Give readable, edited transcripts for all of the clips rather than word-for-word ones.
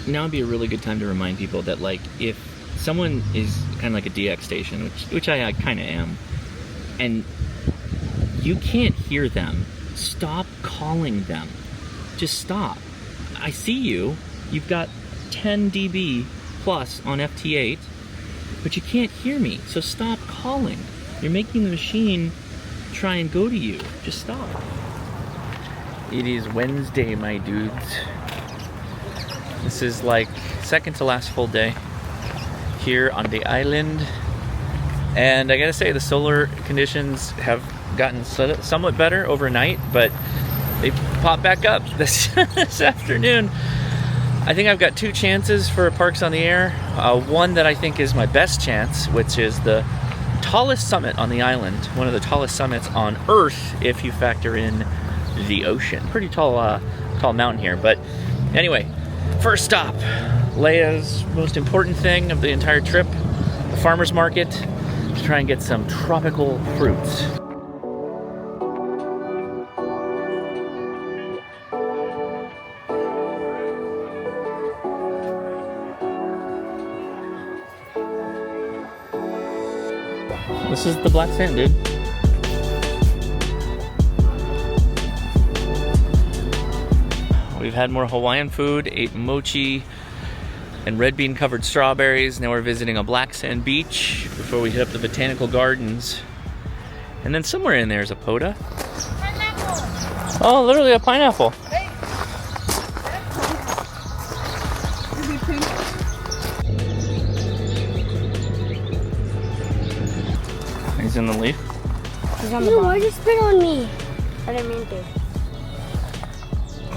now would be a really good time to remind people that, like, if someone is kind of like a DX station, which I kind of am, and you can't hear them, stop calling them. Just stop. I see you. You've got 10 dB plus on FT8, but you can't hear me, so stop calling. You're making the machine try and go to you. Just stop. It is Wednesday, my dudes. This is like second to last full day here on the island. And I gotta say, the solar conditions have gotten somewhat better overnight, but they popped back up this afternoon. I think I've got two chances for Parks on the Air. One that I think is my best chance, which is the tallest summit on the island. One of the tallest summits on Earth, if you factor in the ocean. Pretty tall mountain here. But anyway, first stop, Leia's most important thing of the entire trip, the farmer's market, to try and get some tropical fruits. This is the black sand, dude. We've had more Hawaiian food, ate mochi and red bean covered strawberries. Now we're visiting a black sand beach before we hit up the Botanical Gardens. And then somewhere in there is a poda. Pineapple. Oh, literally a pineapple. Hey. He's in the leaf. He's on the bottom. Why did you spit on me? I didn't mean to.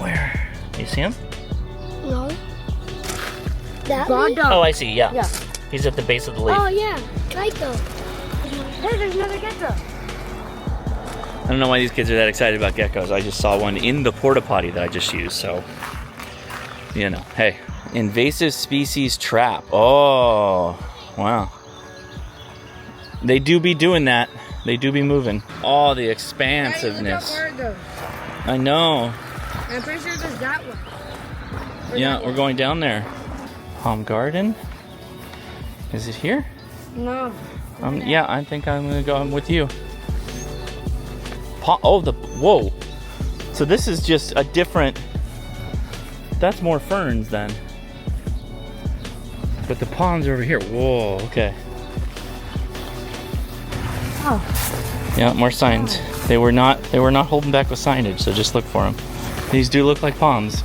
Where? You see him? No. That one? Oh, I see, yeah. Yeah. He's at the base of the leaf. Oh, yeah. Gecko. Hey, there's another gecko. I don't know why these kids are that excited about geckos. I just saw one in the porta potty that I just used, so, you know. Hey, invasive species trap. Oh, wow. They do be doing that. They do be moving. Oh, the expansiveness. Hey, look how far it goes. I know. I'm pretty sure there's that one. Yeah, we're going down there. Palm Garden. Is it here? No. Yeah, I think I'm gonna go with you. Whoa. So this is just a different, that's more ferns then. But the palms are over here. Whoa, okay. Oh. Yeah, more signs. They were not holding back with signage, so just look for them. These do look like palms.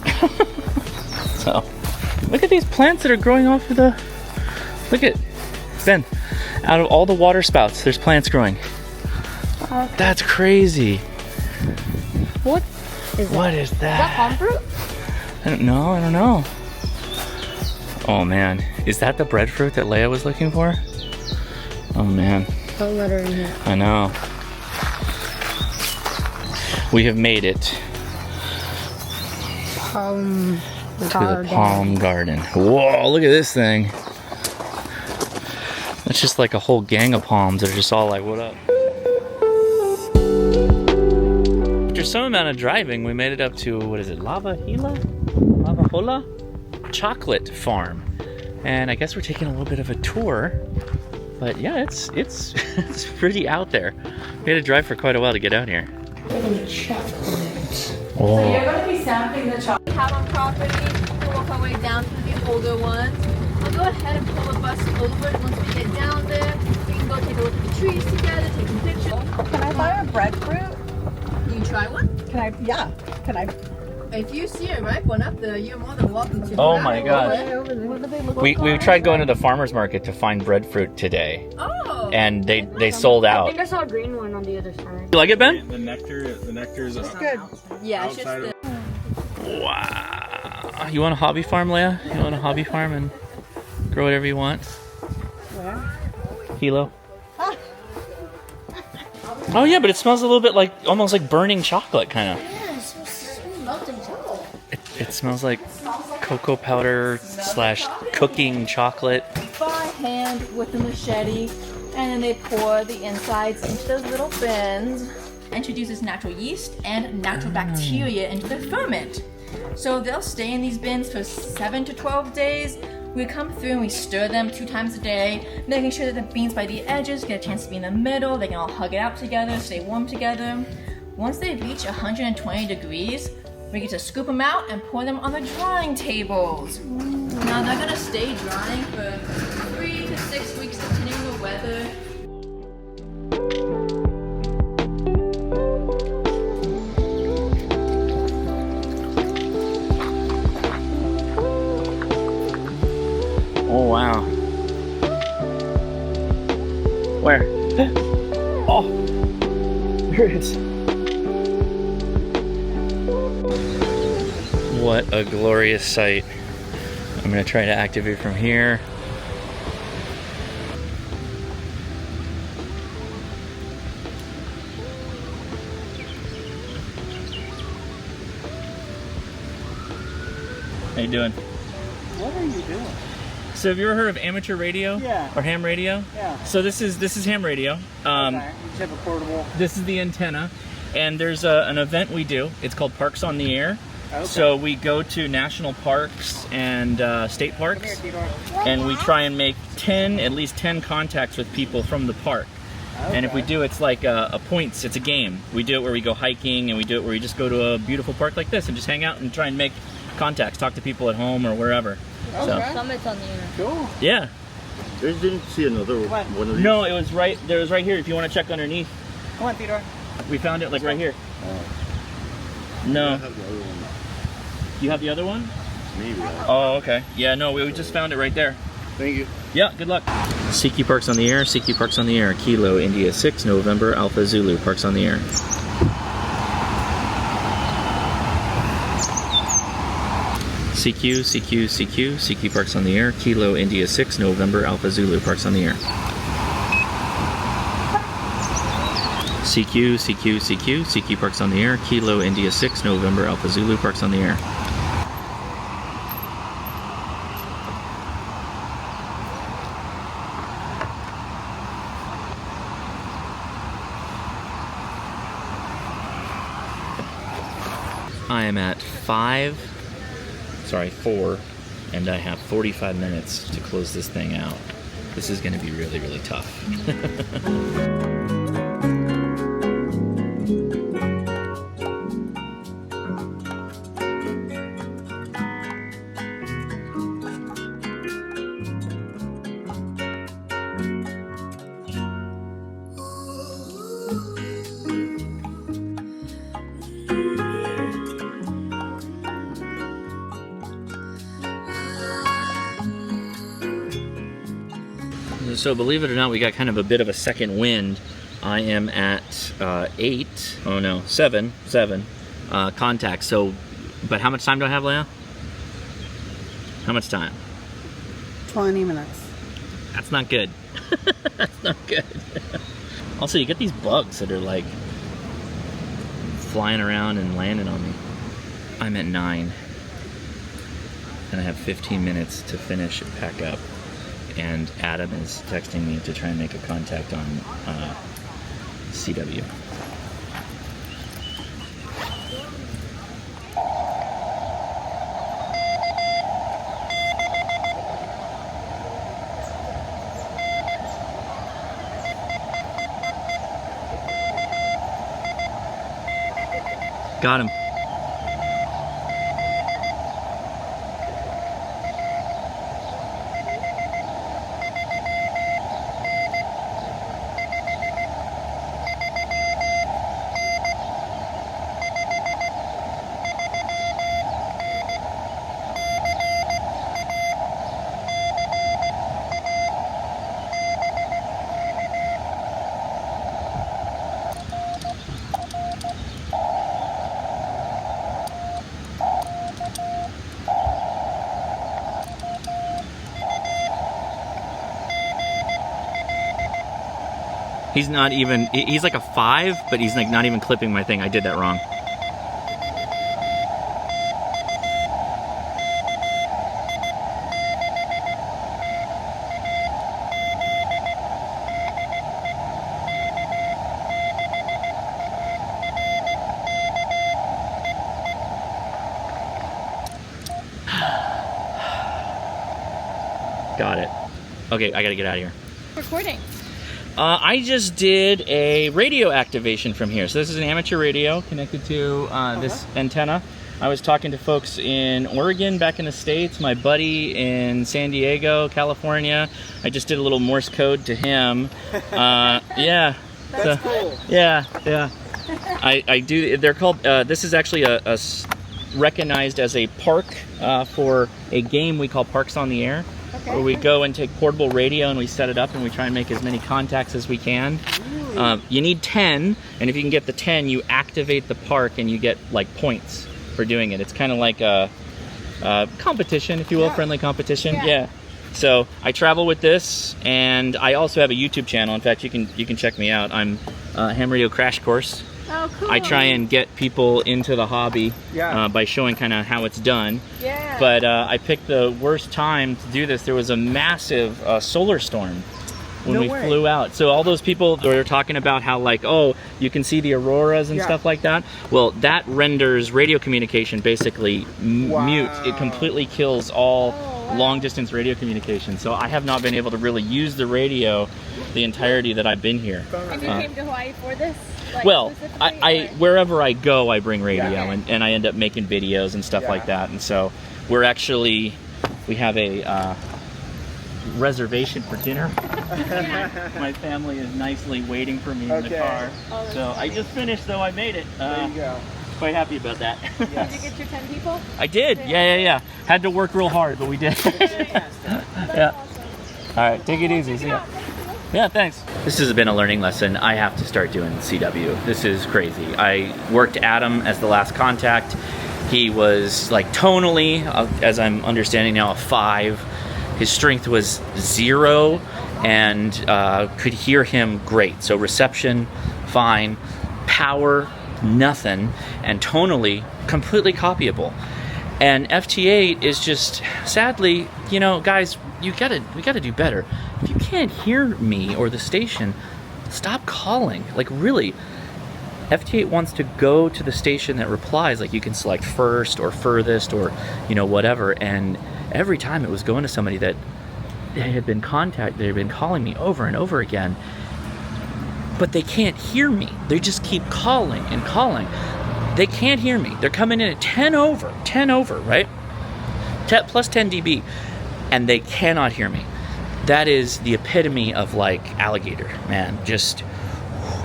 So, look at these plants that are growing off of the, look at, Ben, out of all the water spouts, there's plants growing. Okay. That's crazy. What is that? What is that? Is that palm fruit? I don't know. Oh man, is that the breadfruit that Leia was looking for? Oh man. Don't let her in here. I know. We have made it to the Palm Garden. Whoa, look at this thing. That's just like a whole gang of palms that are just all like, what up? After some amount of driving, we made it up to, what is it, Lava Hola Chocolate Farm. And I guess we're taking a little bit of a tour. But yeah, it's it's pretty out there. We had to drive for quite a while to get out here. Chocolate. Oh. So you're going to be sampling the chocolate we have on property. We'll work our way down to the older ones. We'll go ahead and pull the bus over. Once we get down there, we can go take a look at the trees together, take some pictures. Can I buy a breadfruit? You can try one. Can I? If you see a ripe one up there, you're more than welcome to. Oh my gosh. What do they look We tried going to the farmer's market to find breadfruit today. Oh. And they sold I out. think I saw a green one on the other side. You like it, Ben? The nectar is Good. Yeah, it's just outside the... Wow. You want a hobby farm, Leia? You want a hobby farm and grow whatever you want? Where? Hilo. Oh yeah, but it smells a little bit like, almost like burning chocolate, kind of. Yeah, it smells melting chocolate. It smells like cocoa powder / cooking chocolate. by hand with a machete, and then they pour the insides into those little bins. Introduces natural yeast and natural bacteria into the ferment. So they'll stay in these bins for 7 to 12 days. We come through and we stir them 2 times a day, making sure that the beans by the edges get a chance to be in the middle. They can all hug it out together, stay warm together. Once they reach 120 degrees, we get to scoop them out and pour them on the drying tables. Now they're gonna stay drying for 3 to 6 weeks depending on the weather. Oh wow. Where? Oh, there it is. What a glorious sight. I'm gonna try to activate from here. How you doing? What are you doing? So have you ever heard of amateur radio? Yeah. Or ham radio? Yeah. So this is ham radio. Okay. You just have a portable. This is the antenna, and there's an event we do. It's called Parks on the Air. Okay. So we go to national parks and state Come here, parks, Theodore. and we try and make at least 10 contacts with people from the park. And if we do, it's like a points, it's a game. We do it where we go hiking, and we do it where we just go to a beautiful park like this and just hang out and try and make contacts, talk to people at home or wherever. Okay. So, Summits on the air. Cool. yeah. I didn't see another What? one of these. No, it was right here if you want to check underneath. Come on, Theodore. We found it like right here. I No. have the other one. You have the other one? Maybe. Oh, okay. Yeah, no, we just found it right there. Thank you. Yeah, good luck. CQ Parks on the Air, CQ Parks on the Air, Kilo, India 6, November, Alpha Zulu, Parks on the Air. CQ Parks on the Air, Kilo, India 6, November, Alpha Zulu, Parks on the Air. CQ Parks on the Air, Kilo, India 6, November, Alpha Zulu, Parks on the Air. I am at 4, and I have 45 minutes to close this thing out. This is going to be really, really tough. So believe it or not, we got kind of a bit of a second wind. I am at 7 contacts. So, but how much time do I have, Leia? How much time? 20 minutes. That's not good. That's not good. Also, you get these bugs that are like flying around and landing on me. I'm at 9, and I have 15 minutes to finish and pack up. And Adam is texting me to try and make a contact on CW. Got him. He's not even, he's like a 5, but he's like not even clipping my thing. I did that wrong. Got it. Okay, I gotta get out of here. Recording. I just did a radio activation from here. So this is an amateur radio connected to this antenna. I was talking to folks in Oregon, back in the States, my buddy in San Diego, California. I just did a little Morse code to him. Yeah. That's cool. Yeah. I do, they're called, this is actually recognized as a park for a game we call Parks on the Air. Okay. Where we go and take portable radio and we set it up and we try and make as many contacts as we can. You need 10, and if you can get the 10, you activate the park and you get like points for doing it. It's kind of like a competition, if you will, friendly competition. Yeah. So I travel with this, and I also have a YouTube channel. In fact, you can check me out. I'm Ham Radio Crash Course. Oh, cool. I try and get people into the hobby by showing kind of how it's done. Yeah. But I picked the worst time to do this. There was a massive solar storm when we flew out. So all those people that were talking about how like, oh, you can see the auroras and stuff like that. Well, that renders radio communication basically mute. It completely kills all long distance radio communication. So I have not been able to really use the radio the entirety that I've been here. And you came to Hawaii for this? Like, well, I wherever I go, I bring radio, and I end up making videos and stuff like that. And so we have a reservation for dinner. My family is nicely waiting for me in the car. So I just finished, though. I made it. There you go. Quite happy about that. Did you get your 10 people? I did. Yeah. Had to work real hard, but we did. Yeah. All right, take it easy. See ya. Yeah, thanks. This has been a learning lesson. I have to start doing CW. This is crazy. I worked Adam as the last contact. He was like tonally, as I'm understanding now, a 5. His strength was 0, and could hear him great. So reception, fine. Power, nothing. And tonally, completely copyable. And FT8 is just, sadly, you know, guys, we gotta do better. If you can't hear me or the station, stop calling. Like, really, FT8 wants to go to the station that replies. Like, you can select first or furthest or, you know, whatever. And every time it was going to somebody that they had been calling me over and over again, but they can't hear me. They just keep calling and calling. They can't hear me. They're coming in at 10 over, right? Plus 10 dB, and they cannot hear me. That is the epitome of like alligator, man. Just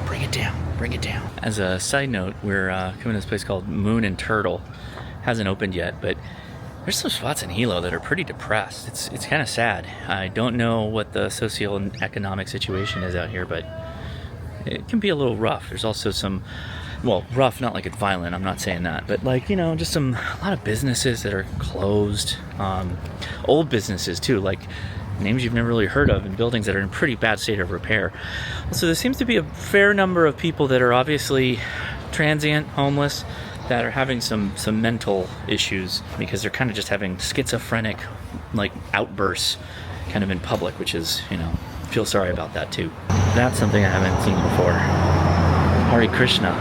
bring it down. As a side note, we're coming to this place called Moon and Turtle. Hasn't opened yet, but there's some spots in Hilo that are pretty depressed. It's kind of sad. I don't know what the socioeconomic situation is out here, but it can be a little rough. There's also some, well, rough, not like it's violent, I'm not saying that, but like, you know, just a lot of businesses that are closed. Old businesses too, like names you've never really heard of, and buildings that are in pretty bad state of repair. So there seems to be a fair number of people that are obviously transient, homeless, that are having some mental issues because they're kind of just having schizophrenic like outbursts kind of in public, which is, you know, feel sorry about that too. That's something I haven't seen before. Hare Krishna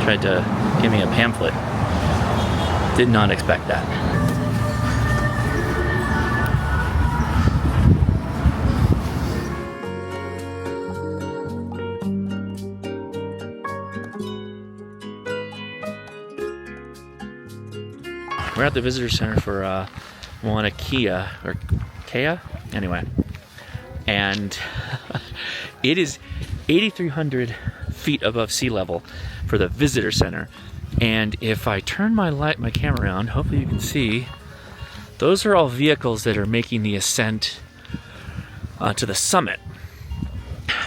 tried to give me a pamphlet. Did not expect that. We're at the visitor center for Mauna Kea, or Kea? Anyway. And it is 8,300 feet above sea level for the visitor center. And if I turn my camera around, hopefully you can see, those are all vehicles that are making the ascent to the summit.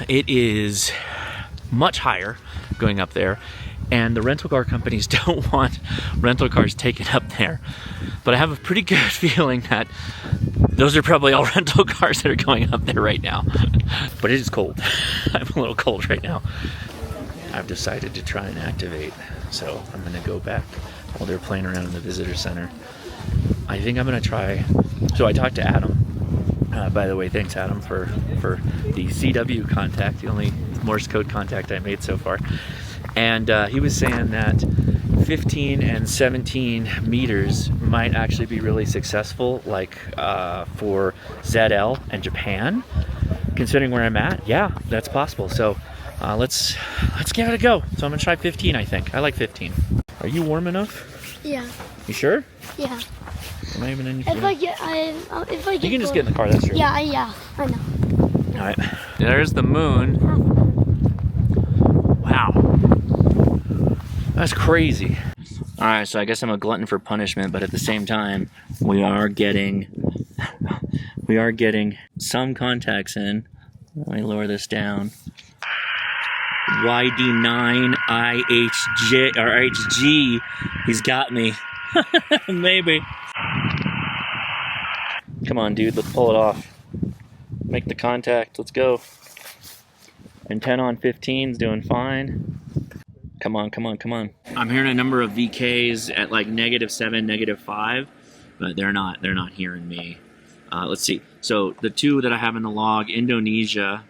It is much higher going up there, and the rental car companies don't want rental cars taken up there. But I have a pretty good feeling that those are probably all rental cars that are going up there right now. But it is cold. I'm a little cold right now. I've decided to try and activate, so I'm going to go back while they're playing around in the visitor center. I think I'm going to try. So I talked to Adam. By the way, thanks Adam for the CW contact, the only Morse code contact I made so far. And he was saying that 15 and 17 meters might actually be really successful, like for ZL and Japan. Considering where I'm at, yeah, that's possible. So let's give it a go. So I'm gonna try 15. I think I like 15. Are you warm enough? Yeah. You sure? Yeah. Am I even in? If I get, You can just get in the car. That's true. Yeah, I know. All right. There's the moon. Wow. That's crazy. All right, so I guess I'm a glutton for punishment, but at the same time, we are getting some contacts in. Let me lower this down. YD9IHJ or HG, he's got me. Maybe. Come on, dude, let's pull it off. Make the contact. Let's go. And 10 on 15's doing fine. Come on, come on, come on. I'm hearing a number of VKs at like -7, -5, but they're not hearing me. Let's see. So the two that I have in the log, Indonesia,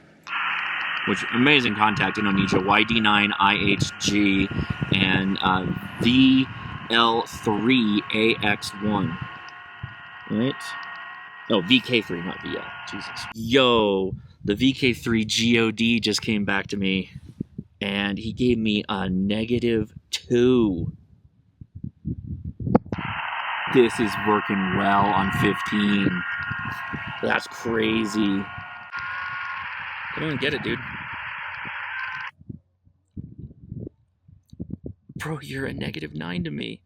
which amazing contact, Indonesia, YD9IHG, and VL3AX1. Right? Oh, VK3, not VL. Jesus. Yo, the VK3 GOD just came back to me, and he gave me a -2. This is working well on 15. That's crazy. Come on, get it, dude. Bro, you're a -9 to me.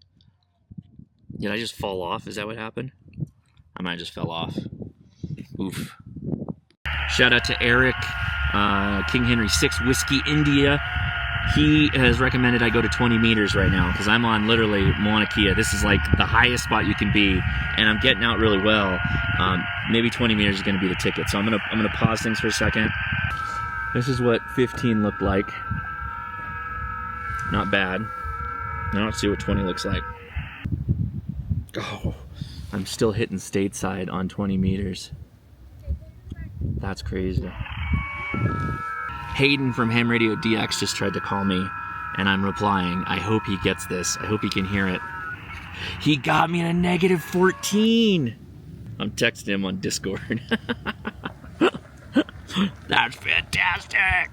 Did I just fall off? Is that what happened? I might have just fell off. Oof. Shout out to Eric, King Henry 6 Whiskey India. He has recommended I go to 20 meters right now because I'm on literally Mauna Kea. This is like the highest spot you can be, and I'm getting out really well. Maybe 20 meters is going to be the ticket. So I'm gonna pause things for a second. This is what 15 looked like. Not bad. Now let's see what 20 looks like. Oh, I'm still hitting stateside on 20 meters. That's crazy. Hayden from Ham Radio DX just tried to call me, and I'm replying. I hope he gets this. I hope he can hear it. He got me in a -14. I'm texting him on Discord. That's fantastic.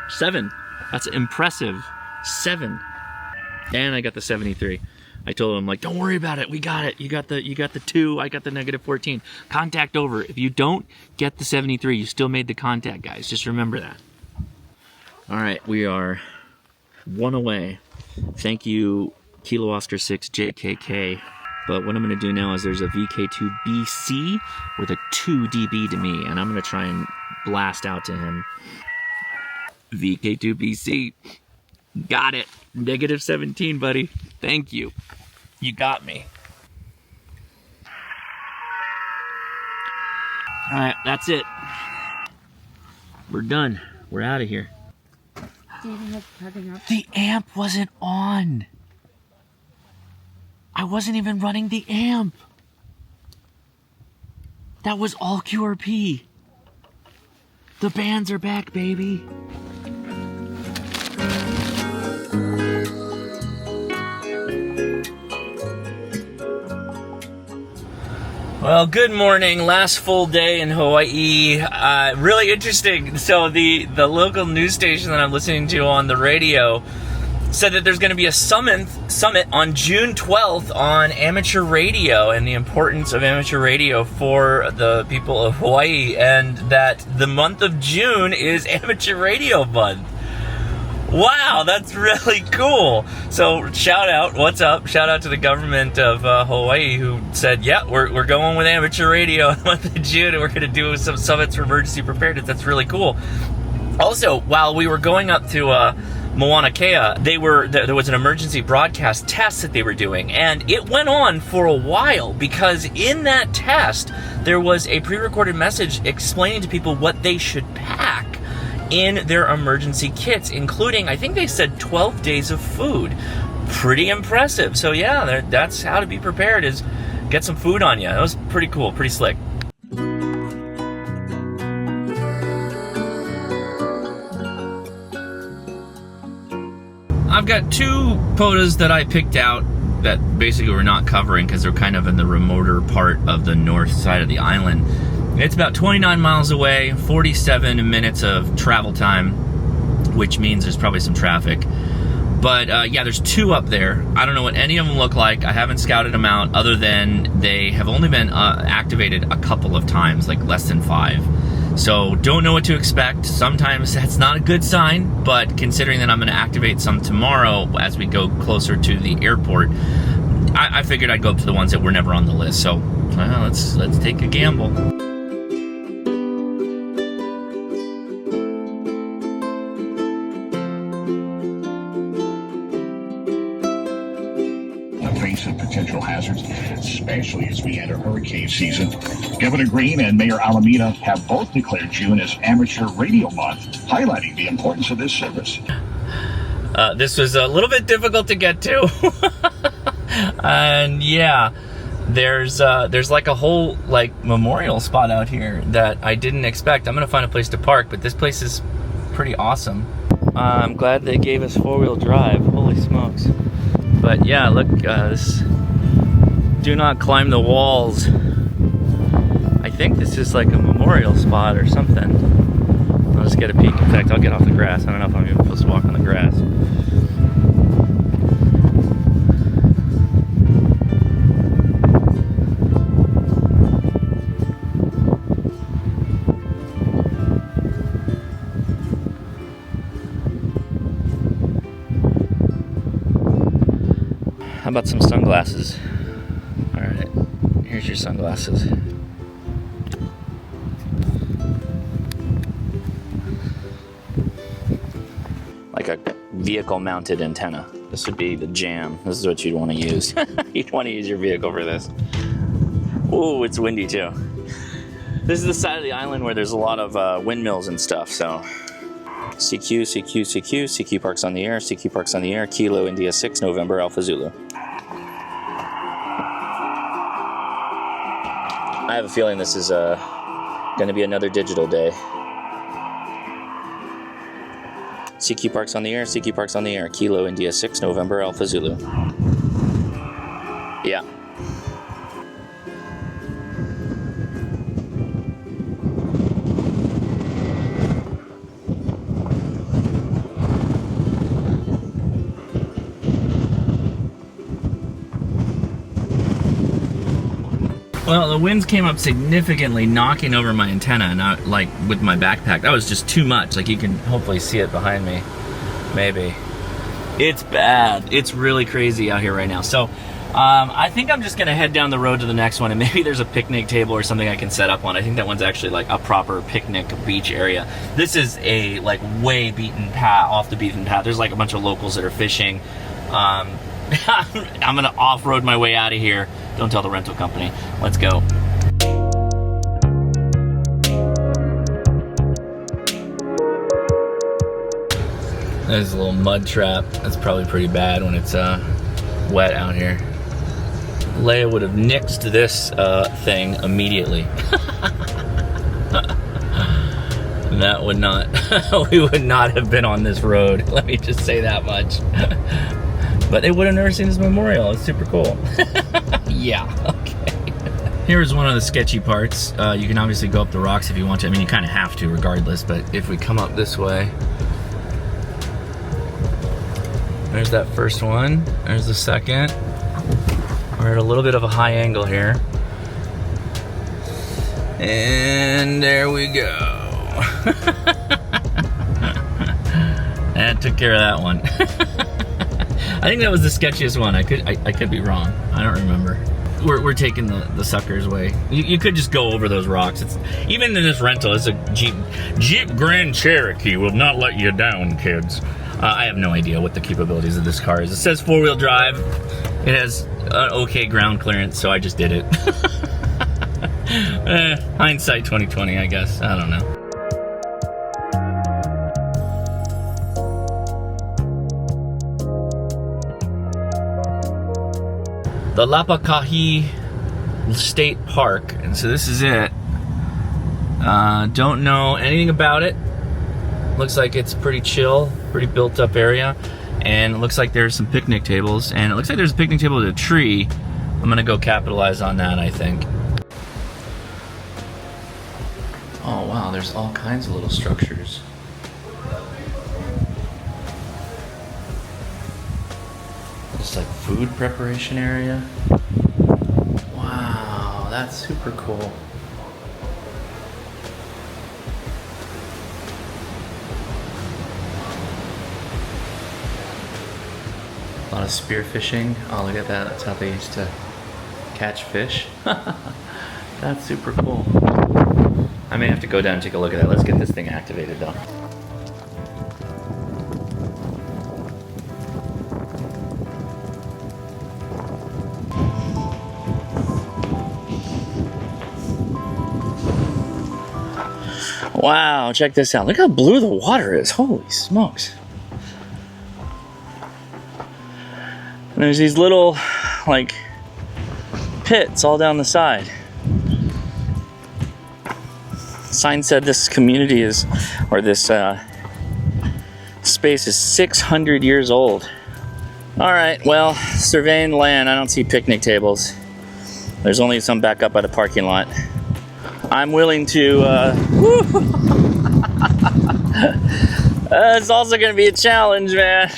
7. That's impressive. 7. And I got the 73. I told him, like, don't worry about it. We got it. You got the 2. I got the -14. Contact over. If you don't get the 73, you still made the contact, guys. Just remember that. All right, we are 1 away. Thank you, Kilo Oscar 6 JKK. But what I'm going to do now is there's a VK2BC with a 2 dB to me, and I'm going to try and blast out to him. VK2BC. Got it. -17, buddy. Thank you. You got me. All right, that's it. We're done. We're out of here. The amp wasn't on. I wasn't even running the amp. That was all QRP. The bands are back, baby. Well, good morning. Last full day in Hawaii. Really interesting. So the local news station that I'm listening to on the radio said that there's going to be a summit on June 12th on amateur radio and the importance of amateur radio for the people of Hawaii, and that the month of June is amateur radio month. Wow, that's really cool. So shout out, what's up? Shout out to the government of Hawaii who said, yeah, we're going with amateur radio in the month of June, and we're going to do some summits for emergency preparedness. That's really cool. Also, while we were going up to Mauna Kea, there was an emergency broadcast test that they were doing, and it went on for a while because in that test, there was a pre-recorded message explaining to people what they should pack in their emergency kits, including, I think they said 12 days of food. Pretty impressive. So yeah, that's how to be prepared, is get some food on you. That was pretty cool, pretty slick. I've got two potas that I picked out that basically we're not covering because they're kind of in the remoter part of the north side of the island. It's about 29 miles away, 47 minutes of travel time, which means there's probably some traffic. But yeah, there's two up there. I don't know what any of them look like. I haven't scouted them out other than they have only been activated a couple of times, like less than 5. So don't know what to expect. Sometimes that's not a good sign, but considering that I'm going to activate some tomorrow as we go closer to the airport, I figured I'd go up to the ones that were never on the list. So let's take a gamble. Face of potential hazards, especially as we enter hurricane season. Governor Green and Mayor Alameda have both declared June as Amateur Radio Month, highlighting the importance of this service. This was a little bit difficult to get to. And yeah, there's like a whole like memorial spot out here that I didn't expect. I'm gonna find a place to park, but this place is pretty awesome. I'm glad they gave us 4-wheel drive. Holy smokes. But yeah, look, this, do not climb the walls. I think this is like a memorial spot or something. I'll just get a peek. In fact, I'll get off the grass. I don't know if I'm even supposed to walk on the grass. How about some sunglasses? All right, here's your sunglasses. Like a vehicle-mounted antenna. This would be the jam. This is what you'd want to use. You'd want to use your vehicle for this. Ooh, it's windy too. This is the side of the island where there's a lot of windmills and stuff, so. CQ, CQ, CQ, CQ Parks on the air, CQ Parks on the air, Kilo, India 6, November, Alpha Zulu. I have a feeling this is going to be another digital day. CQ Parks on the air, CQ Parks on the air, Kilo, India 6, November, Alpha Zulu. Yeah. Well, the winds came up significantly, knocking over my antenna, and I, like with my backpack, that was just too much. Like you can hopefully see it behind me, maybe. It's bad. It's really crazy out here right now. So I think I'm just gonna head down the road to the next one, and maybe there's a picnic table or something I can set up on. I think that one's actually like a proper picnic beach area. This is a like way beaten path, off the beaten path. There's like a bunch of locals that are fishing. I'm gonna off-road my way out of here. Don't tell the rental company. Let's go. There's a little mud trap. That's probably pretty bad when it's wet out here. Leia would have nixed this thing immediately. That would not, we would not have been on this road. Let me just say that much. But they would have never seen this memorial. It's super cool. Yeah, okay. Here's one of the sketchy parts. You can obviously go up the rocks if you want to. I mean, you kind of have to regardless, but if we come up this way, there's that first one. There's the second. We're at a little bit of a high angle here. And there we go. That took care of that one. I think that was the sketchiest one. I could be wrong. I don't remember. We're taking the suckers way. You could just go over those rocks. It's even in this rental. It's a Jeep Grand Cherokee will not let you down, kids. I have no idea what the capabilities of this car is. It says 4-wheel drive. It has an okay ground clearance, so I just did it. Hindsight 2020, I guess. I don't know. The Lapakahi State Park, and so this is it. Don't know anything about it. Looks like it's pretty chill, pretty built up area. and it looks like there's some picnic tables, and it looks like there's a picnic table with a tree. I'm gonna go capitalize on that, I think. Oh wow, there's all kinds of little structures. Just like food preparation area. Wow, that's super cool. A lot of spearfishing. Oh, look at that. That's how they used to catch fish. That's super cool. I may have to go down and take a look at that. Let's get this thing activated though. Wow, check this out. Look how blue the water is. Holy smokes. And there's these little, like, pits all down the side. Sign said this community is, or this space is 600 years old. All right, well, surveying the land, I don't see picnic tables. There's only some back up by the parking lot. I'm willing to, it's also gonna be a challenge, man.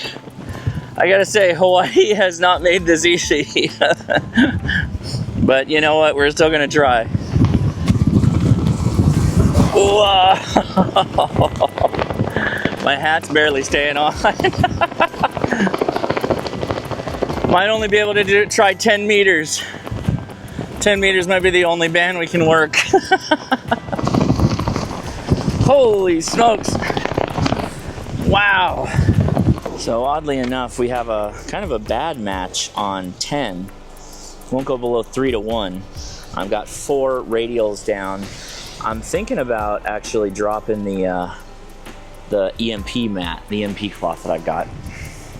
I gotta say, Hawaii has not made this easy. But you know what, we're still gonna try. Whoa. My hat's barely staying on. Might only be able to try 10 meters. 10 meters might be the only band we can work. Holy smokes. Wow. So oddly enough, we have a kind of a bad match on 10. Won't go below 3 to 1. I've got 4 radials down. I'm thinking about actually dropping the EMP mat, the EMP cloth that I've got.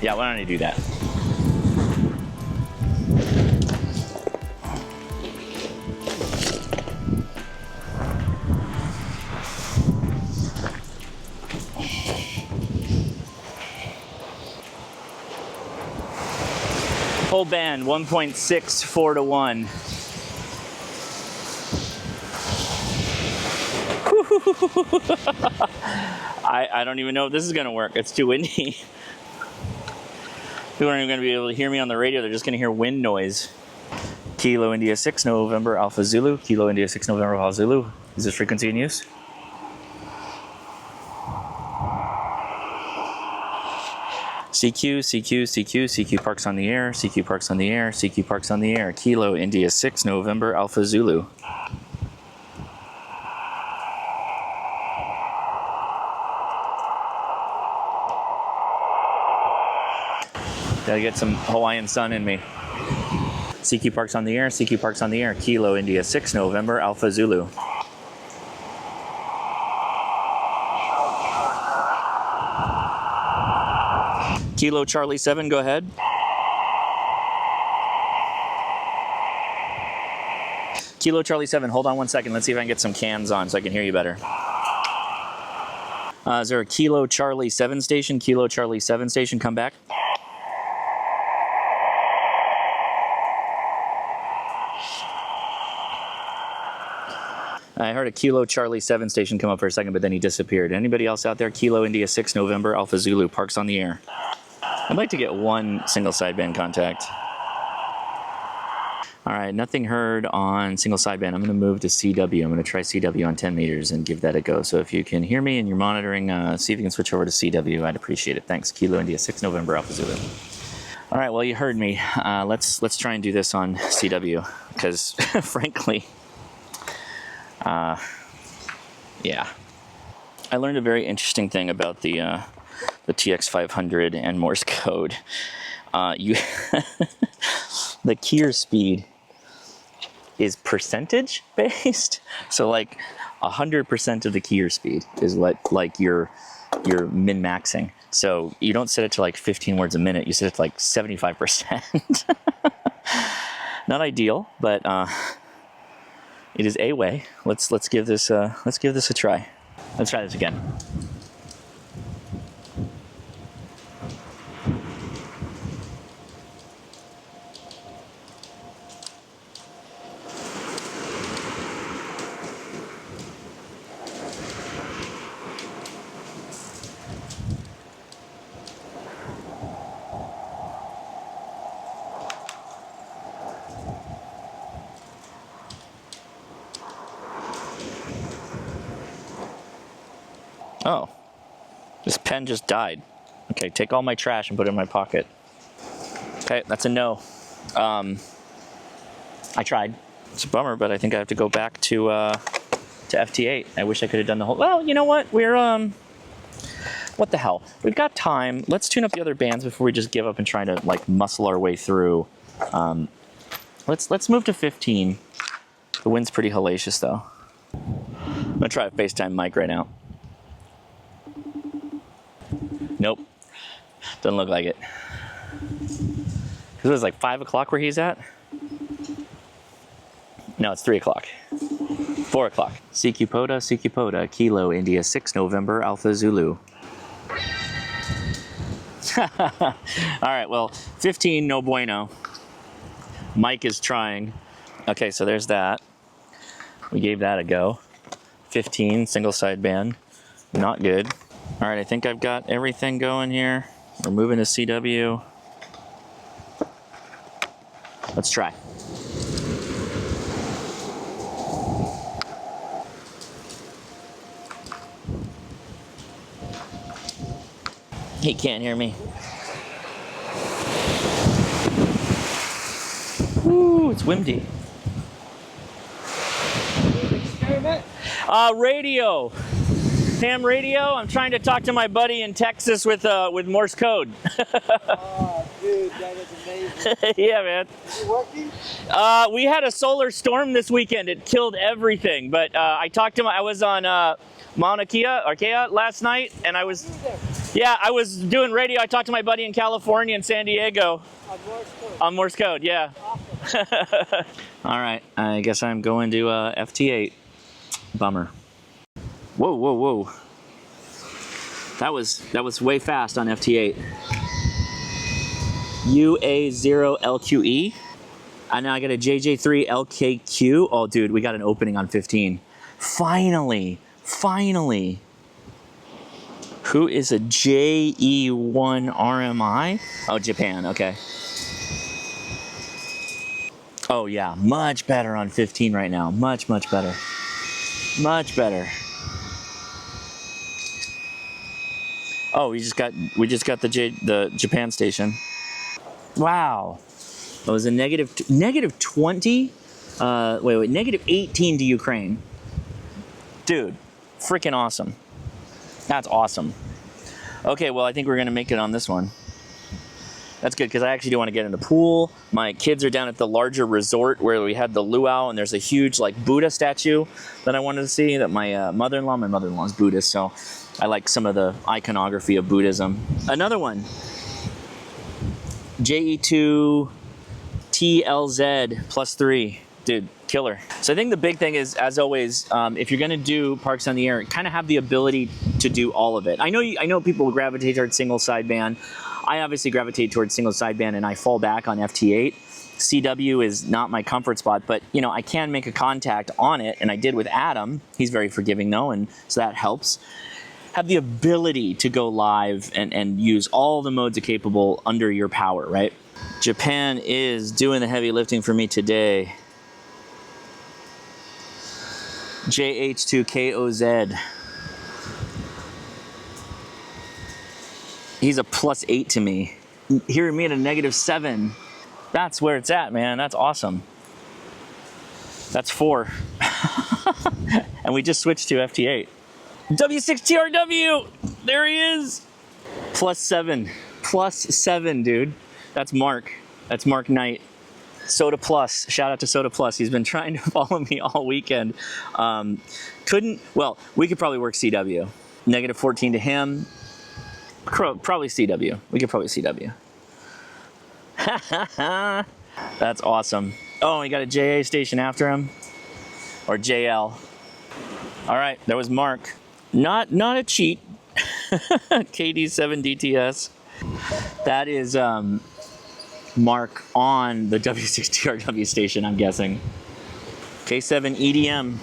Yeah, why don't I do that? Whole band, 1.64 to 1. I don't even know if this is gonna work. It's too windy. People aren't even gonna be able to hear me on the radio. They're just gonna hear wind noise. Kilo India 6 November Alpha Zulu. Kilo India 6 November Alpha Zulu. Is this frequency in use? CQ, CQ, CQ, CQ Parks on the air, CQ Parks on the air, CQ Parks on the air. Kilo India 6 November Alpha Zulu. Gotta get some Hawaiian sun in me. CQ Parks on the air, CQ Parks on the air. Kilo India 6 November Alpha Zulu. Kilo Charlie 7, go ahead. Kilo Charlie 7, hold on one second. Let's see if I can get some cans on so I can hear you better. Is there a Kilo Charlie 7 station? Kilo Charlie 7 station, come back. I heard a Kilo Charlie 7 station come up for a second, but then he disappeared. Anybody else out there? Kilo India 6 November Alpha Zulu, Parks on the air. I'd like to get one single sideband contact. All right, nothing heard on single sideband. I'm going to move to CW. I'm going to try CW on 10 meters and give that a go. So if you can hear me and you're monitoring, see if you can switch over to CW. I'd appreciate it. Thanks. Kilo India 6 November Alpha Zulu. All right, well, you heard me. Let's try and do this on CW because, frankly, yeah. I learned a very interesting thing about the TX500 and Morse code. The keyer speed is percentage based. So like 100% of the keyer speed is like your min-maxing. So you don't set it to like 15 words a minute. You set it to like 75%. Not ideal, but it is a way. Let's give this a try. Let's try this again. Oh, this pen just died. Okay, take all my trash and put it in my pocket. Okay, that's a no. I tried. It's a bummer, but I think I have to go back to FT8. I wish I could have done the whole. Well, you know what? We're what the hell? We've got time. Let's tune up the other bands before we just give up and try to like muscle our way through. Let's move to 15. The wind's pretty hellacious though. I'm gonna try a FaceTime mic right now. Nope, doesn't look like it. Cause it was like 5 o'clock where he's at. No, it's 3 o'clock. 4 o'clock. CQ-POTA, Kilo, India 6 November, Alpha Zulu. All right, well, 15, no bueno. Mike is trying. Okay, so there's that. We gave that a go. 15, single sideband, not good. All right, I think I've got everything going here. We're moving to CW. Let's try. He can't hear me. Ooh, it's windy. Radio. Ham radio. I'm trying to talk to my buddy in Texas with Morse code. Oh, dude, that is amazing. Yeah, man. Is it working? We had a solar storm this weekend. It killed everything. But I talked to him. I was on Mauna Kea last night, and I was doing radio. I talked to my buddy in California and San Diego. On Morse code. On Morse code, yeah. Awesome. All right, I guess I'm going to FT8. Bummer. Whoa, whoa, whoa. That was way fast on FT8. UA0LQE. And now I got a JJ3LKQ. Oh, dude, we got an opening on 15. Finally. Who is a JE1RMI? Oh, Japan, okay. Oh yeah, much better on 15 right now. Much better. Much better. Oh, we just got the Japan station. Wow. It was a negative 20. Negative 18 to Ukraine. Dude, freaking awesome. That's awesome. Okay, well, I think we're gonna make it on this one. That's good, because I actually do want to get in the pool. My kids are down at the larger resort where we had the luau, and there's a huge like Buddha statue that I wanted to see, that my mother-in-law is Buddhist, so I like some of the iconography of Buddhism. Another one, JE2 TLZ +3. Dude, killer. So I think the big thing is, as always, if you're gonna do Parks on the Air, kind of have the ability to do all of it. I know people gravitate towards single sideband. I obviously gravitate towards single sideband, and I fall back on FT8. CW is not my comfort spot, but you know, I can make a contact on it, and I did with Adam. He's very forgiving though, and so that helps. Have the ability to go live and use all the modes capable under your power, right? Japan is doing the heavy lifting for me today. JH2KOZ. He's a +8 to me. Hearing me at a -7. That's where it's at, man. That's awesome. That's 4. And we just switched to FT8. W6TRW! There he is! +7. +7, dude. That's Mark. That's Mark Knight. Soda Plus. Shout out to Soda Plus. He's been trying to follow me all weekend. Well, we could probably work CW. -14 to him. Probably CW. We could probably CW. That's awesome. Oh, he got a JA station after him. Or JL. All right, that was Mark. Not a cheat. KD7DTS. That is Mark on the W6TRW station, I'm guessing. K7 EDM.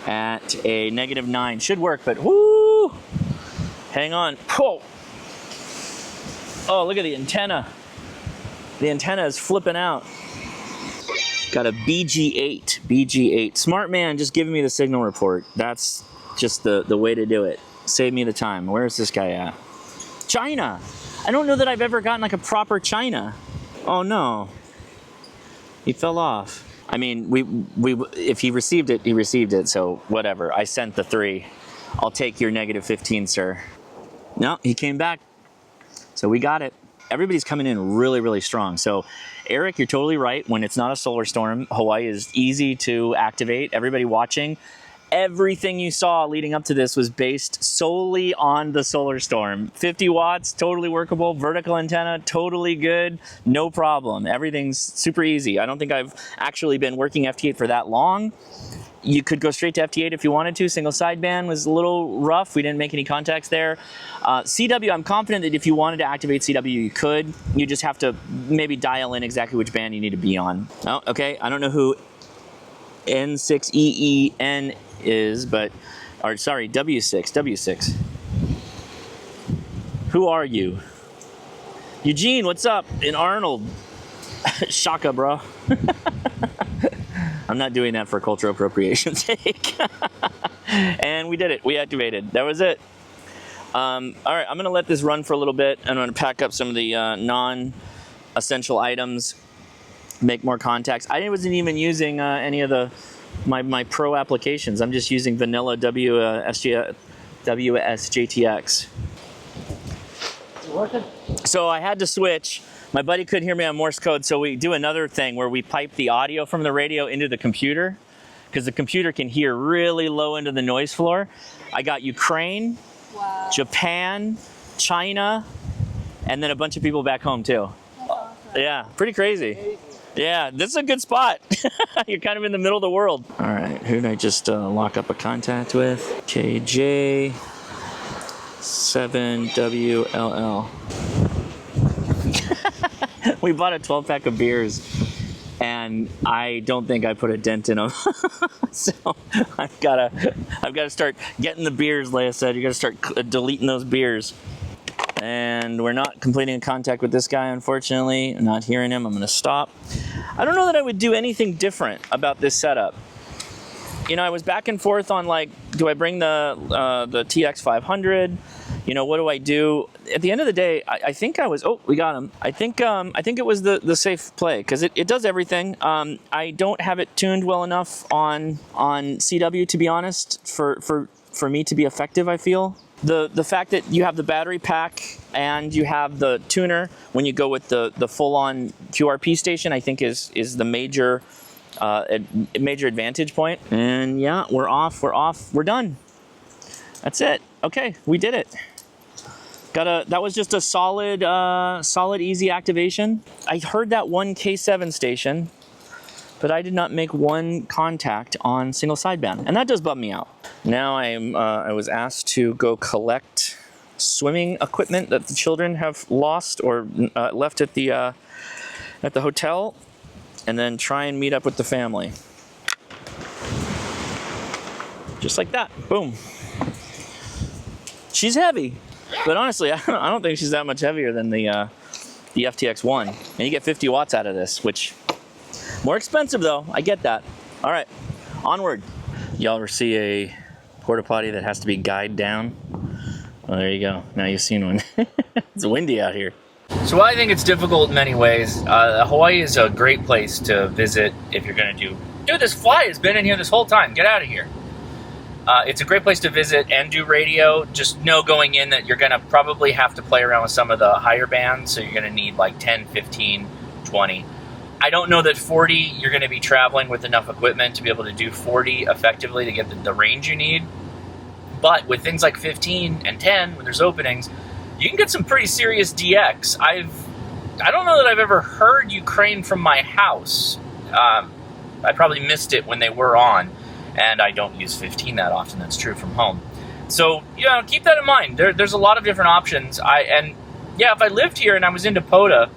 At a -9. Should work, but whoo! Hang on. Oh, look at the antenna. The antenna is flipping out. Got a BG8. BG8. Smart man just giving me the signal report. That's just the way to do it. Save me the time. Where is this guy at? China. I don't know that I've ever gotten like a proper China. Oh no. He fell off. I mean, if he received it, he received it, so whatever. I sent the 3. I'll take your -15, sir. No, he came back. So we got it. Everybody's coming in really, really strong. So Eric, you're totally right. When it's not a solar storm, Hawaii is easy to activate. Everybody watching, everything you saw leading up to this was based solely on the solar storm. 50 watts, totally workable. Vertical antenna, totally good. No problem. Everything's super easy. I don't think I've actually been working FT8 for that long. You could go straight to FT8 if you wanted to. Single sideband was a little rough. We didn't make any contacts there. CW, I'm confident that if you wanted to activate CW, you could. You just have to maybe dial in exactly which band you need to be on. Oh, okay. I don't know who N6EEN is, but, or sorry, W6. Who are you? Eugene, what's up? In Arnold. Shaka, bro. I'm not doing that for cultural appropriation's sake. And we did it. We activated. That was it. All right, I'm going to let this run for a little bit. I'm going to pack up some of the non-essential items, make more contacts. I wasn't even using any of my pro applications. I'm just using vanilla WSJTX. So I had to switch. My buddy couldn't hear me on Morse code, so we do another thing where we pipe the audio from the radio into the computer, because the computer can hear really low into the noise floor. I got Ukraine, wow, Japan, China, and then a bunch of people back home too. Awesome. Yeah, pretty crazy. Yeah, this is a good spot. You're kind of in the middle of the world. All right, who did I just lock up a contact with? KJ7WLL. We bought a 12-pack of beers, and I don't think I put a dent in them. So I've got to start getting the beers. Leia said, you got to start deleting those beers. And we're not completing a contact with this guy, unfortunately. I'm not hearing him. I'm going to stop. I don't know that I would do anything different about this setup. You know, I was back and forth on, like, do I bring the TX500? You know, what do I do? At the end of the day, I think I was, oh, we got him. I think it was the safe play, because it does everything. I don't have it tuned well enough on CW, to be honest, for me to be effective, I feel. The fact that you have the battery pack and you have the tuner when you go with the full-on QRP station, I think is the major advantage point. And yeah, we're off, we're done. That's it. Okay, we did it. That was just a solid, easy activation. I heard that one K7 station, but I did not make one contact on single sideband, and that does bum me out. Now I was asked to go collect swimming equipment that the children have lost or left at the hotel, and then try and meet up with the family. Just like that, boom. She's heavy, but honestly, I don't think she's that much heavier than the FTX1. And you get 50 watts out of this, which, more expensive though, I get that. All right, onward. Y'all ever see a porta potty that has to be guyed down? Well, there you go, now you've seen one. It's windy out here. So I think it's difficult in many ways. Hawaii is a great place to visit if you're gonna do this fly has been in here this whole time, get out of here. It's a great place to visit and do radio. Just know going in that you're going to probably have to play around with some of the higher bands, so you're going to need like 10, 15, 20. I don't know that 40, you're going to be traveling with enough equipment to be able to do 40 effectively to get the range you need. But with things like 15 and 10, when there's openings, you can get some pretty serious DX. I don't know that I've ever heard Ukraine from my house. I probably missed it when they were on. And I don't use 15 that often. That's true from home. So, you know, keep that in mind. There's a lot of different options. And yeah, if I lived here and I was into POTA,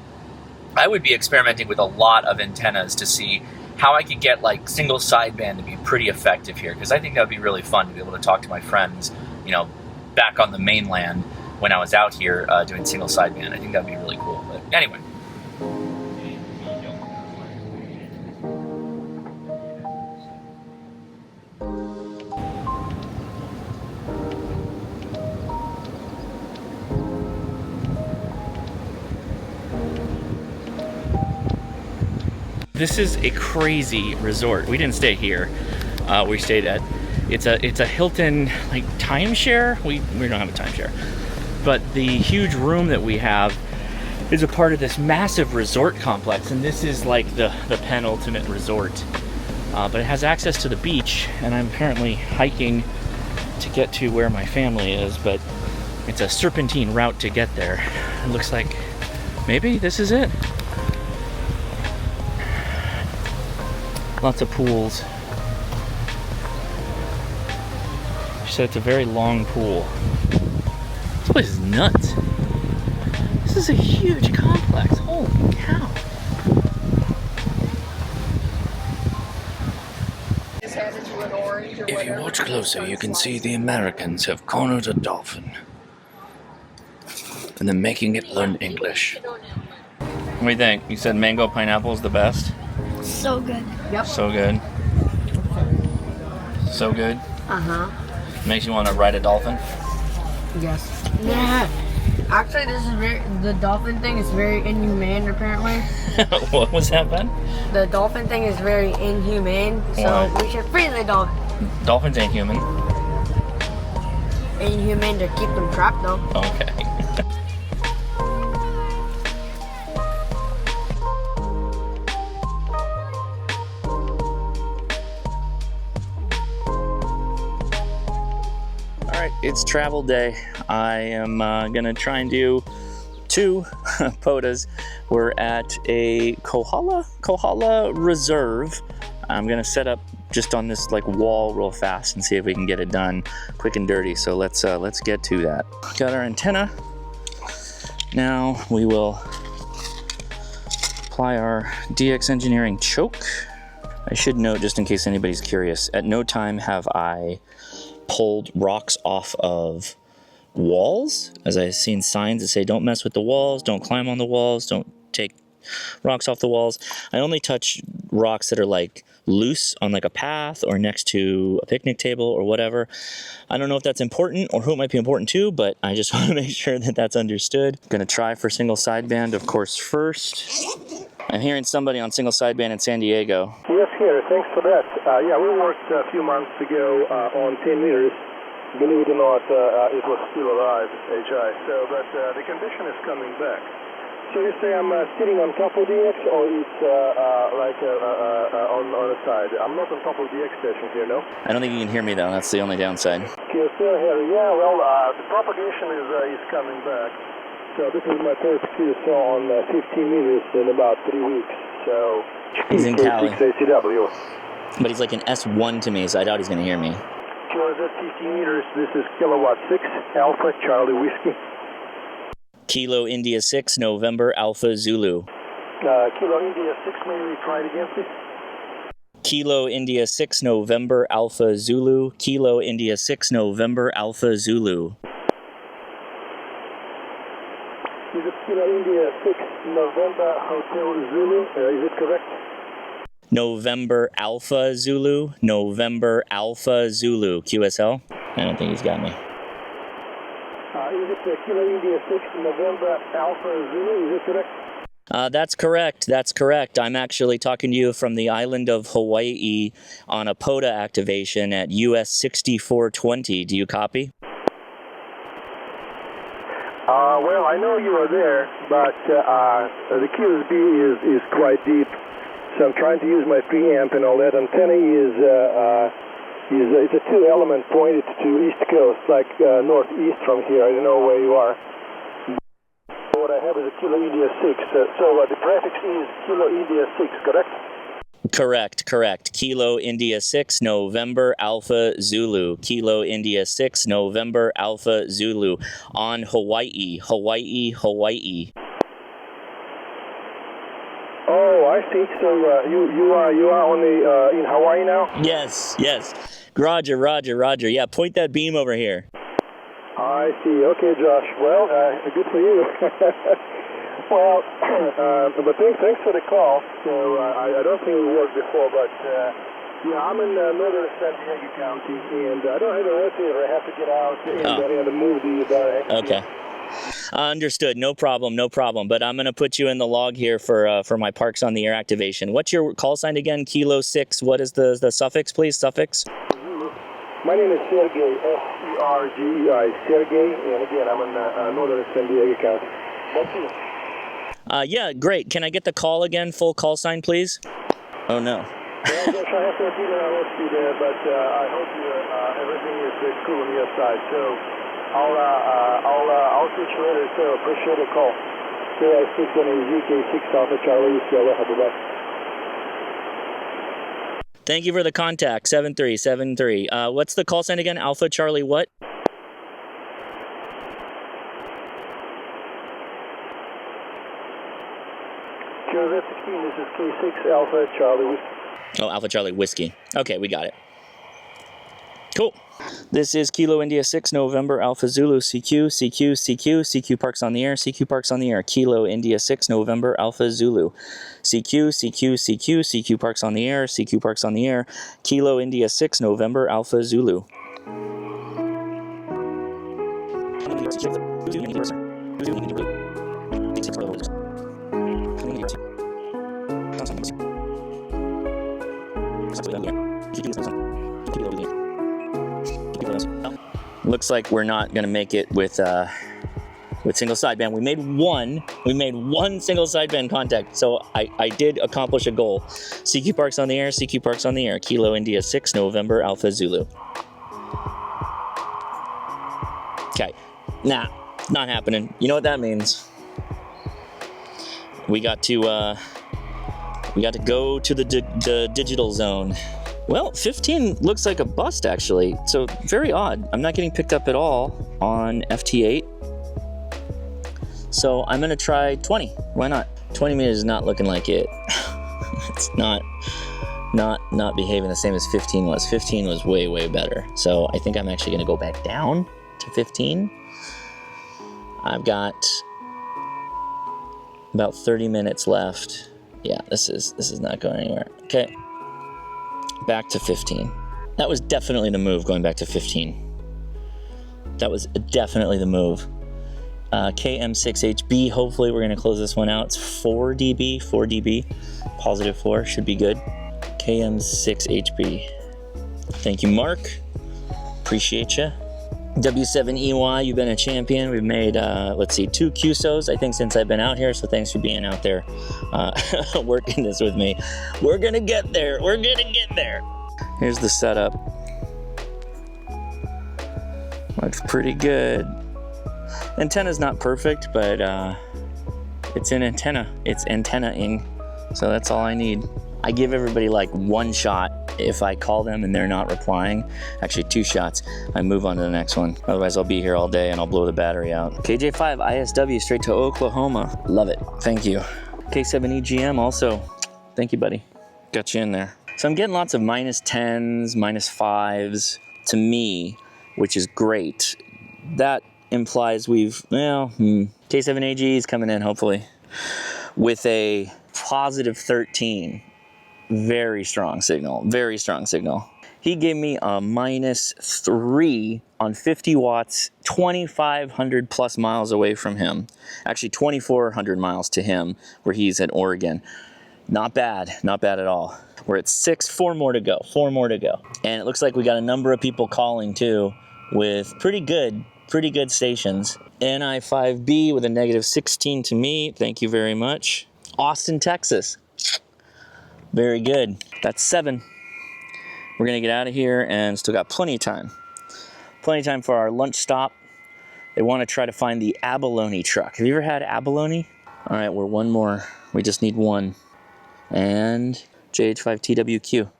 I would be experimenting with a lot of antennas to see how I could get like single sideband to be pretty effective here. Because I think that would be really fun to be able to talk to my friends, you know, back on the mainland when I was out here doing single sideband. I think that would be really cool. But anyway. This is a crazy resort. We didn't stay here. We stayed at, it's a Hilton like timeshare. We don't have a timeshare, but the huge room that we have is a part of this massive resort complex, and this is like the penultimate resort. But it has access to the beach, and I'm currently hiking to get to where my family is, but it's a serpentine route to get there. It looks like maybe this is it. Lots of pools. She said it's a very long pool. This place is nuts. This is a huge complex. Holy cow. If you watch closer, you can see the Americans have cornered a dolphin. And they're making it learn English. What do you think? You said mango pineapple is the best? So good. Yep. So good. So good. Uh-huh. Makes you want to ride a dolphin? Yes. Yeah. Actually, this is the dolphin thing is very inhumane, apparently. What was that, Ben? The dolphin thing is very inhumane, so Why? we should freeze the dolphin. Dolphins ain't human. Inhumane to keep them trapped, though. Okay. Alright, it's travel day. I am gonna try and do 2 POTAs. We're at a Kohala Reserve. I'm gonna set up just on this like wall real fast and see if we can get it done quick and dirty. So let's get to that. Got our antenna. Now we will apply our DX Engineering choke. I should note, just in case anybody's curious, at no time have I pulled rocks off of walls, as I've seen signs that say don't mess with the walls, don't climb on the walls, don't take rocks off the walls. I only touch rocks that are like loose on like a path or next to a picnic table or whatever. I don't know if that's important or who it might be important to, but I just want to make sure that that's understood. Gonna try for single sideband, of course, first. I'm hearing somebody on single sideband in San Diego. Yes, here. Thanks for that. Yeah, we worked a few months ago on 10 meters. Believe it or not, it was still alive, HI. So, but the condition is coming back. So you say I'm sitting on top of the X, or it's like on the side? I'm not on top of the X station here, no? I don't think you can hear me though. That's the only downside. Okay, still here. Yeah, well, the propagation is coming back. So this is my first QSL on 15 meters in about 3 weeks. So He's in Cali. CW. But he's like an S1 to me, so I doubt he's gonna hear me. QRZ 15 meters. This is kilowatt 6 Alpha Charlie Whiskey. Kilo India 6 November Alpha Zulu. Kilo India 6, may we try it again, please? Kilo India 6 November Alpha Zulu. Kilo India 6 November Alpha Zulu. Is it Kilo India 6 November Hotel Zulu? Is it correct? November Alpha Zulu. November Alpha Zulu. QSL? I don't think he's got me. Is it Kilo India 6 November Alpha Zulu? Is it correct? That's correct. That's correct. I'm actually talking to you from the island of Hawaii on a POTA activation at US 6420. Do you copy? Well, I know you are there, but the QSB is quite deep, so I'm trying to use my preamp and all that. Antenna is it's a 2-element pointed to east coast, like northeast from here. I don't know where you are. What I have is a Kilo India 6, so the prefix is Kilo India 6, correct? Correct. Kilo India 6 November Alpha Zulu. Kilo India 6 November Alpha Zulu on Hawaii. Oh, I see. So you are on the in Hawaii now? Yes. Roger. Yeah, point that beam over here. I see. Okay, Josh. Well, good for you. Well, but thanks for the call. So I don't think we worked before, but yeah, I'm in northern San Diego County, and I don't have a rotator. I have to get out and move the direct. Okay. Understood. No problem. No problem. But I'm going to put you in the log here for my Parks on the Air activation. What's your call sign again? Kilo 6. What is the suffix, please? Suffix? My name is Sergey, S-E-R-G-E-I, Sergey, and again, I'm in northern San Diego County. Thank you. Yeah, great. Can I get the call again? Full call sign, please? Oh, no. Well, I guess I have to repeat it on you there, but I hope everything is cool on your side. So I'll switch you later. So appreciate the call. CI6 and ZK6 Alpha Charlie, Sierra, have a bye. Thank you for the contact. 7373. What's the call sign again? Alpha Charlie what? Kilo 16, this is K6 Alpha Charlie Whiskey. Oh, Alpha Charlie Whiskey. Okay, we got it. Cool. This is Kilo India 6 November Alpha Zulu CQ, CQ, CQ, CQ Parks on the Air, CQ Parks on the Air. Kilo India 6 November Alpha Zulu. CQ, CQ, CQ, CQ Parks on the Air, CQ Parks on the Air. Kilo India 6 November Alpha Zulu. Looks like we're not gonna make it with single sideband. We made one single sideband contact, so I did accomplish a goal. CQ Parks on the Air, CQ Parks on the Air. Kilo India 6 November Alpha Zulu. Okay, nah, not happening. You know what that means? We got to go to the digital zone. Well, 15 looks like a bust actually, so very odd. I'm not getting picked up at all on FT8. So I'm gonna try 20, why not? 20 meters is not looking like it. It's not behaving the same as 15 was. 15 was way, way better. So I think I'm actually gonna go back down to 15. I've got about 30 minutes left. Yeah, this is not going anywhere. Okay. Back to 15. That was definitely the move, going back to 15. That was definitely the move. KM6HB, hopefully we're going to close this one out. It's 4 dB, positive 4, should be good. KM6HB. Thank you, Mark. Appreciate you. W7EY, you've been a champion. We've made, let's see, 2 QSOs, I think, since I've been out here. So thanks for being out there working this with me. We're going to get there. We're going to get there. Here's the setup. Looks pretty good. Antenna's not perfect, but it's an antenna. It's antenna-ing. So that's all I need. I give everybody like 1 shot. If I call them and they're not replying, actually 2 shots, I move on to the next one. Otherwise I'll be here all day and I'll blow the battery out. KJ5 ISW straight to Oklahoma. Love it, thank you. K7EGM also, thank you buddy. Got you in there. So I'm getting lots of -10s, -5s to me, which is great. That implies we've, well, K7AG is coming in hopefully with a positive 13. Very strong signal, very strong signal. He gave me a -3 on 50 watts, 2,500 plus miles away from him. Actually 2,400 miles to him where he's at Oregon. Not bad at all. We're at 6, 4 more to go, 4 more to go. And it looks like we got a number of people calling too with pretty good stations. NI5B with a -16 to me, thank you very much. Austin, Texas. Very good. That's 7. We're gonna get out of here and still got plenty of time. Plenty of time for our lunch stop. They want to try to find the abalone truck. Have you ever had abalone? All right, we're 1 more. We just need 1. And JH5TWQ.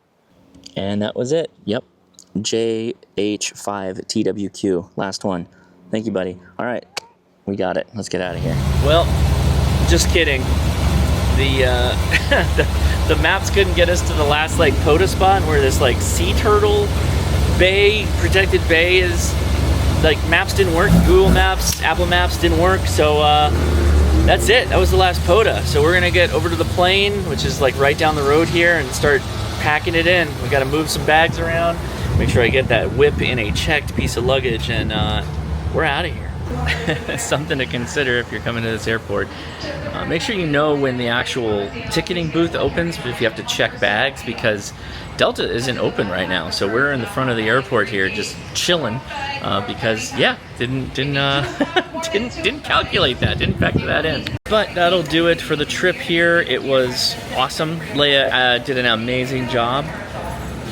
And that was it. Yep. JH5TWQ. Last one. Thank you, buddy. All right, we got it. Let's get out of here. Well, just kidding. The maps couldn't get us to the last like POTA spot where this like sea turtle bay, protected bay is, like maps didn't work. Google Maps, Apple Maps didn't work. So that's it. That was the last POTA. So we're gonna get over to the plane, which is like right down the road here, and start packing it in. We gotta move some bags around, make sure I get that whip in a checked piece of luggage, and we're out of here. Something to consider if you're coming to this airport. Make sure you know when the actual ticketing booth opens if you have to check bags, because Delta isn't open right now. So we're in the front of the airport here just chilling because yeah, didn't calculate that, didn't factor that in. But that'll do it for the trip here. It was awesome. Leia did an amazing job.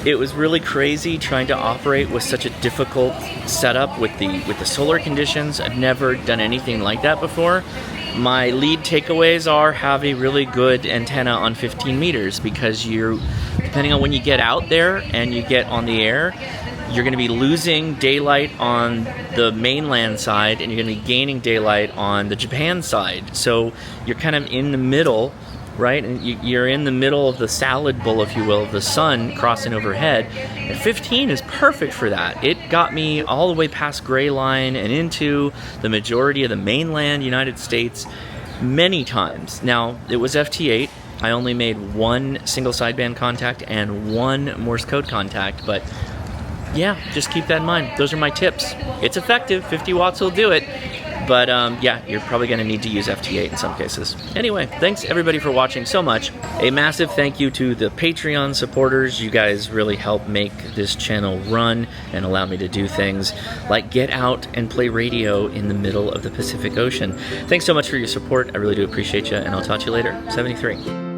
It was really crazy trying to operate with such a difficult setup with the solar conditions. I've never done anything like that before. My lead takeaways are have a really good antenna on 15 meters, because depending on when you get out there and you get on the air, you're going to be losing daylight on the mainland side and you're going to be gaining daylight on the Japan side. So you're kind of in the middle, right? And you're in the middle of the salad bowl, if you will, of the sun crossing overhead. And 15 is perfect for that. It got me all the way past Gray Line and into the majority of the mainland United States many times. Now, it was FT8. I only made one single sideband contact and one Morse code contact, but yeah, just keep that in mind. Those are my tips. It's effective. 50 watts will do it. But yeah, you're probably going to need to use FT8 in some cases. Anyway, thanks everybody for watching so much. A massive thank you to the Patreon supporters. You guys really help make this channel run and allow me to do things like get out and play radio in the middle of the Pacific Ocean. Thanks so much for your support. I really do appreciate you, and I'll talk to you later. 73.